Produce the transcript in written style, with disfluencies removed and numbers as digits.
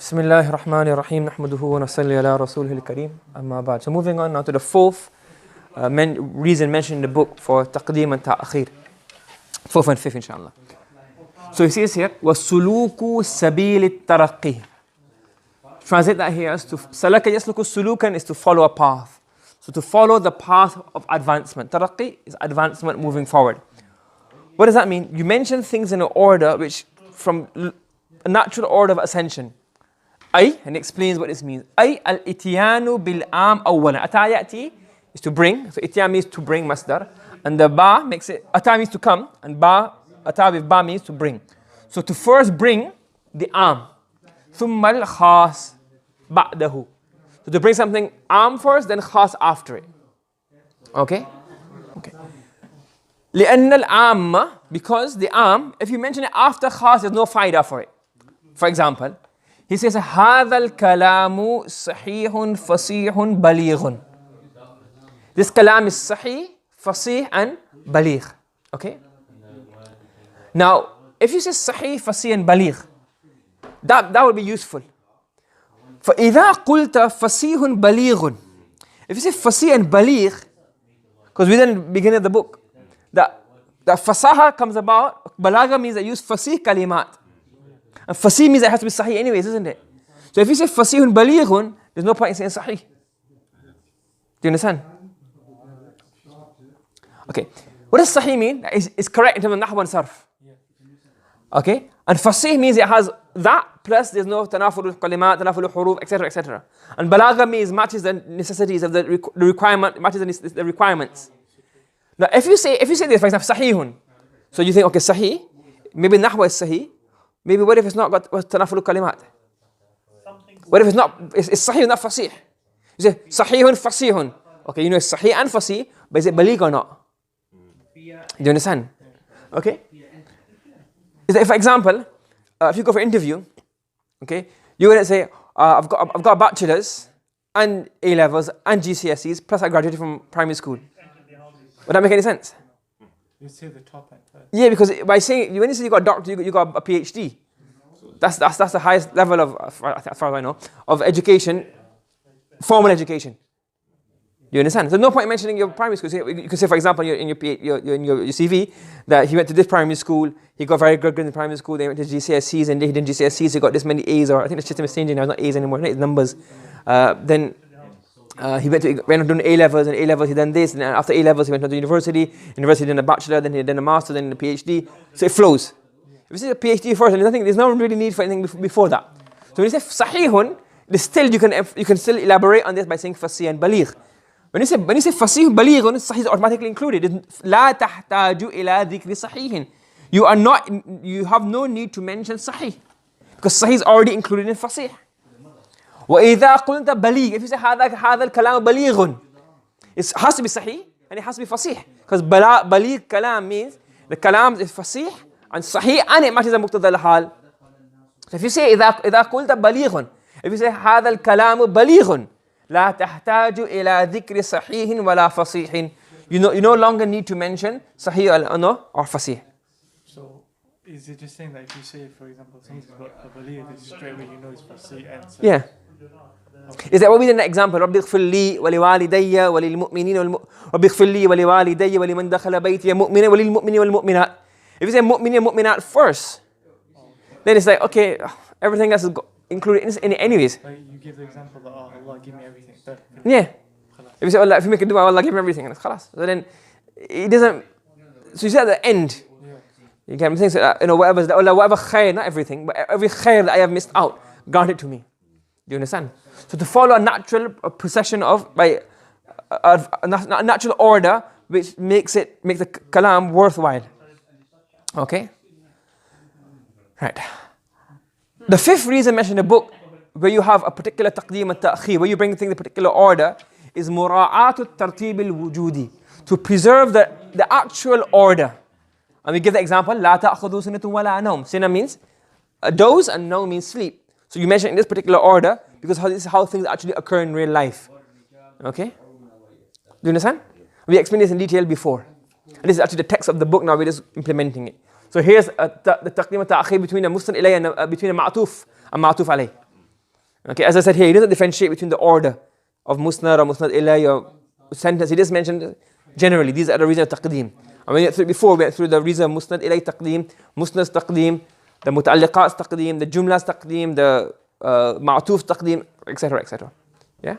بسم الله الرحمن الرحيم نحمده ونصلي على رسوله الكريم أما بعد. So moving on now to the fourth reason mentioned in the book for تقديم and تأخير. Fourth and fifth inshallah. So he says here وسلوك سبيل الترقي. Translate that here as to سلك يسلك سلوكا is to follow a path. So to follow the path of advancement. ترقي is advancement, moving forward. What does that mean? You mention things in an order which from a natural order of ascension. أي, and explains what this means. أي الإتيان بالعام أولا. أتى يأتي is to bring. So إتيان means to bring, masdar. And the ba makes it, أتى means to come. And ba, أتى with ba means to bring. So to first bring the عام. ثم الخاص بعده. So to bring something عام first, then خاص after it. Okay? Okay. لأن العام, because the عام, if you mention it after خاص, there's no فائدة for it. For example, he says, هذا الكلام صحيح فصيح بليغ. This kalam is صحيح, فصيح and بليغ. Okay? Now, if you say صحيح, فصيح and بليغ, that would be useful. فإذا قلت فصيح بليغ. If you say فصيح and بليغ, because we didn't begin at the book, the fasaha comes about, balagah means that you use fasih kalimat. And fasih means that it has to be sahih anyways, isn't it? So if you say fasihun balighun, there's no point in saying sahih. Do you understand? Okay. What does sahih mean? It's correct in terms of nahw and sarf. Okay? And fasih means it has that, plus there's no tanaful kalimat, tanaful huruf, etc., etc. And balagah means matches the necessities of the requirement, matches the requirements. Now, if you say this, for example, sahihun, so you think, okay, sahih, maybe nahwa is sahih, maybe what if it's not got tanaful kalimat? What if it's not, it's sahih, not fasih? You say, sahihun, fasihun. Okay, you know it's sahih and fasih, but is it baligh or not? Do you understand? Okay? Is that, for example, if you go for interview, okay, you wouldn't say, I've got a bachelor's and A-levels and GCSEs, plus I graduated from primary school. Would that make any sense? You say the top end first. Yeah, because by saying, when you say you got a doctor, you got a PhD. That's the highest level of, as far as I know, of education, formal education. Do you understand? There's no point mentioning your primary school. So you could say, for example, in your CV, that he went to this primary school, he got very good grades in primary school, they went to GCSEs, and he did GCSEs, he got this many A's, or I think the system is changing now, it's not A's anymore, it's numbers. Then he went on doing A-levels, and A-levels he done this, and after A-levels he went to the university did a bachelor, then he did a master, then a PhD. So it flows. If you say a PhD first, there's no really need for anything before that. So when you say sahihun, still you can still elaborate on this by saying fasih and baligh. When you say fasih balighun, sahih is automatically included. لا تحتاج إلى ذكر صحيح. You have no need to mention sahih, because sahih is already included in fasih. وإذا قلت بليغ, if you say هذا الكلام بليغ, it has to be sahih and it has to be fasih, because بليغ kalam means the kalam is fasih and sahih and it matches the muqtada al-hal. So if you say إذا قلت بليغ, if you say هذا الكلام بليغ, لا تحتاج إلى ذكر صحيح ولا فصيح. You no longer need to mention sahih or fasih. So is it just saying that if you say, for example, something's got a baligh, then straight away you know it's fasih and sahih? Yeah. Is that what we did in the example? رب اغفر لي ولوالدي وللمؤمنين رب اغفر لي ولوالدي ولمن دخل بيتي مؤمنا وللمؤمنين والمؤمنات. If you say mu'minin and mu'minat first, then it's like, okay, everything else is included in it anyways. Like you give the example that, oh, Allah give me everything. Yeah. If you say, Allah, if you make a dua, Allah give me everything, and it's khalas. So then it doesn't. So you say at the end, you get things like that, whatever khair, not everything, but every khair that I have missed out, grant it to me. Do you understand? So to follow a natural procession by a natural order which makes the kalam worthwhile. Okay? Right. The fifth reason mentioned in the book, where you have a particular taqdeem and ta'khir, where you bring things in a particular order, is راعاة الترتيب الوجودي, to preserve the actual order. And we give the example, لا تأخذوا سنة ولا نوم. Sina means a doze and no means sleep. So you mention in this particular order because this is how things actually occur in real life. Okay? Do you understand? We explained this in detail before. And this is actually the text of the book now, we're just implementing it. So here's the taqdeem and ta'khir between a musnad ilayh and between a ma'tuf and ma'tuf alayh. Okay, as I said here, he doesn't differentiate between the order of musnad or musnad ilay or sentence. He just mentioned generally, these are the reasons of taqdeem. And we went through the reason of musnad ilay taqdeem, musnad taqdeem, the muta'alliqat taqdeem, the jumlas taqdeem, the ma'tuf taqdeem, etc., etc. Yeah?